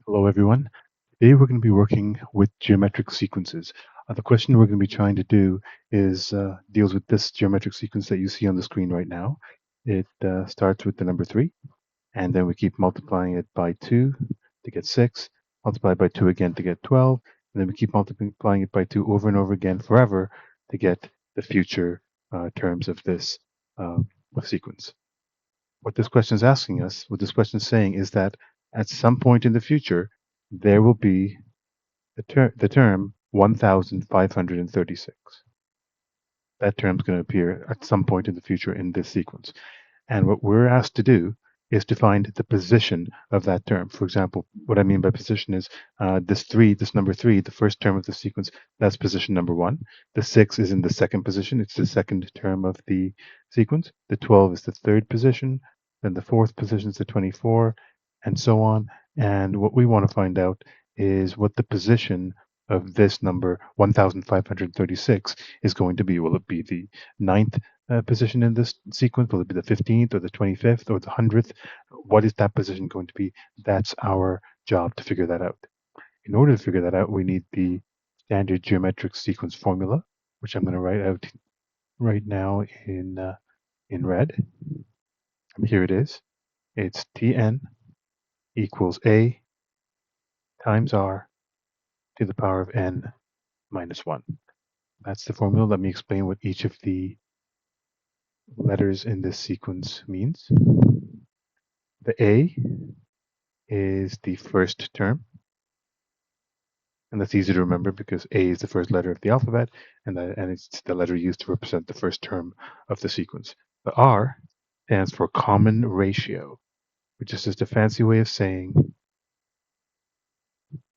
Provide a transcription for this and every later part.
Hello, everyone. Today we're going to be working with geometric sequences. The question we're going to be trying to do is deals with this geometric sequence that you see on the screen right now. It starts with the number 3, and then we keep multiplying it by 2 to get 6, multiply by 2 again to get 12, and then we keep multiplying it by 2 over and over again forever to get the future terms of this uh, sequence. What this question is asking us, what this question is saying, is that at some point in the future, there will be the term 1536. That term is going to appear at some point in the future in this sequence. And what we're asked to do is to find the position of that term. For example, what I mean by position is this number 3, the first term of the sequence, that's position number 1. The 6 is in the second position. It's the second term of the sequence. The 12 is the third position. Then the fourth position is the 24, and so on. And what we want to find out is what the position of this number 1536 is going to be. Will it be the ninth position in this sequence? Will it be the 15th or the 25th or the 100th? What is that position going to be? That's our job to figure that out. In order to figure that out, we need the standard geometric sequence formula, which I'm going to write out right now in red. And here it is. It's Tn equals A times R to the power of n minus 1. That's the formula. Let me explain what each of the letters in this sequence means. The A is the first term, and that's easy to remember because A is the first letter of the alphabet, and it's the letter used to represent the first term of the sequence. The R stands for common ratio, which is just a fancy way of saying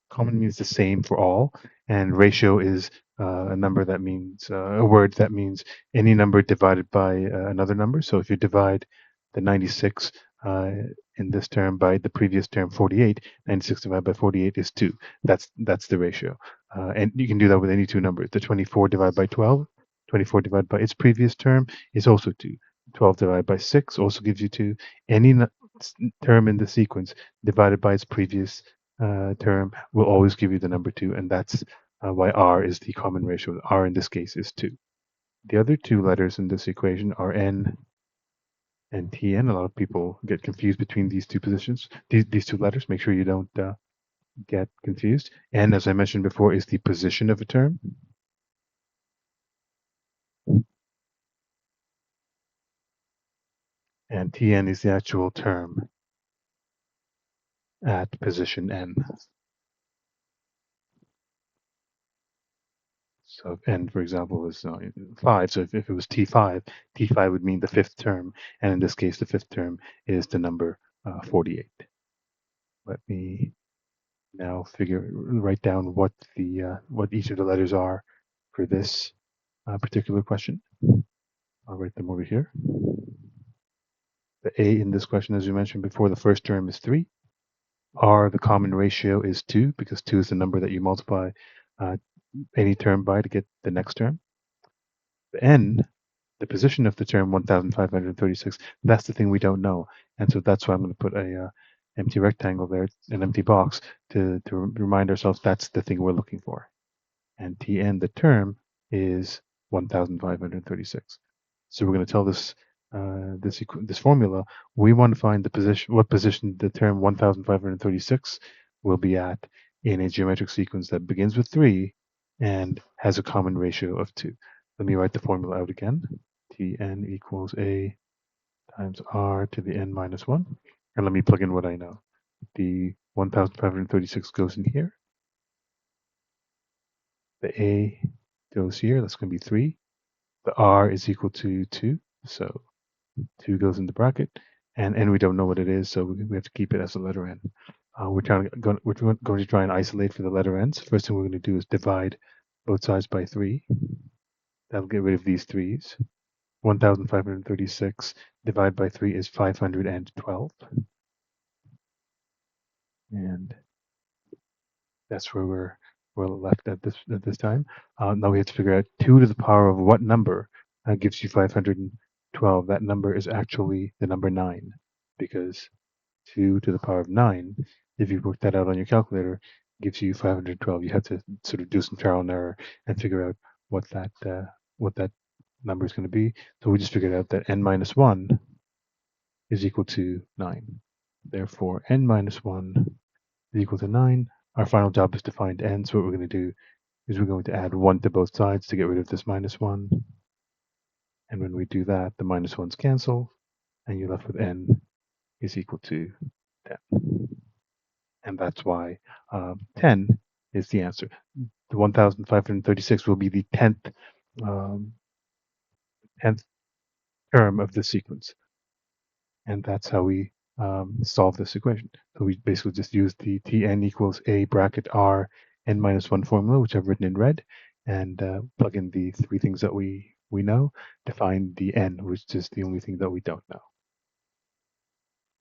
common means the same for all, and ratio is a number that means a word that means any number divided by another number. So if you divide the 96 in this term by the previous term 48, 96 divided by 48 is 2. That's the ratio. And you can do that with any two numbers. The 24 divided by 12, 24 divided by its previous term is also 2. 12 divided by 6 also gives you 2. Any term in the sequence divided by its previous term will always give you the number 2, and that's why R is the common ratio. R in this case is 2. The other two letters in this equation are N and Tn. A lot of people get confused between these two positions, these two letters. Make sure you don't get confused. N, as I mentioned before, is the position of a term. And Tn is the actual term at position N. So if N, for example, was 5, so if it was T5, T5 would mean the fifth term, and in this case, the fifth term is the number 48. Let me now write down what each of the letters are for this particular question. I'll write them over here. The A in this question, as we mentioned before, the first term is 3. R, the common ratio, is 2, because 2 is the number that you multiply any term by to get the next term. The N, the position of the term 1536, that's the thing we don't know. And so that's why I'm going to put a empty rectangle there, an empty box, to remind ourselves that's the thing we're looking for. And Tn, the term, is 1536. So we're going to tell this this formula, we want to find what position the term 1536 will be at in a geometric sequence that begins with 3 and has a common ratio of 2. Let me write the formula out again. Tn equals A times R to the n minus 1. And let me plug in what I know. The 1536 goes in here. The A goes here. That's going to be 3. The R is equal to 2. So 2 goes in the bracket. And n we don't know what it is, so we have to keep it as the letter n. We're going to try and isolate for the letter n. So first thing we're going to do is divide both sides by 3. That'll get rid of these 3's. 1536 divided by 3 is 512. And that's where we're left at this time. Now we have to figure out 2 to the power of what number gives you 512. That number is actually the number 9, because 2 to the power of 9 if you work that out on your calculator, it gives you 512. You have to sort of do some trial and error and figure out what that number is going to be. So we just figured out that n minus 1 is equal to 9. Therefore, n minus 1 is equal to 9. Our final job is to find n, so what we're going to do is we're going to add 1 to both sides to get rid of this minus 1. And when we do that, the minus 1's cancel, and you're left with n is equal to 10. And that's why 10 is the answer. The 1536 will be the 10th, 10th term of the sequence. And that's how we solve this equation. So we basically just use the Tn equals a bracket r n minus 1 formula, which I've written in red, and plug in the three things that we know to find the n, which is the only thing that we don't know.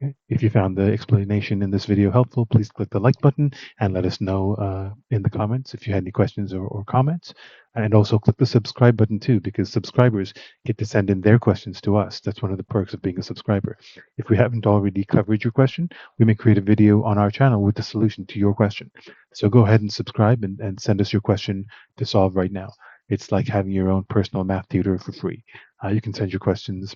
Okay. If you found the explanation in this video helpful, please click the like button and let us know in the comments if you had any questions or comments. And also click the subscribe button too, because subscribers get to send in their questions to us. That's one of the perks of being a subscriber. If we haven't already covered your question, we may create a video on our channel with the solution to your question. So go ahead and subscribe and send us your question to solve right now. It's like having your own personal math tutor for free. You can send your questions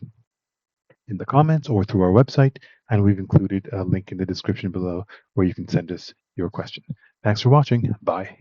in the comments or through our website, and we've included a link in the description below where you can send us your question. Thanks for watching. Bye.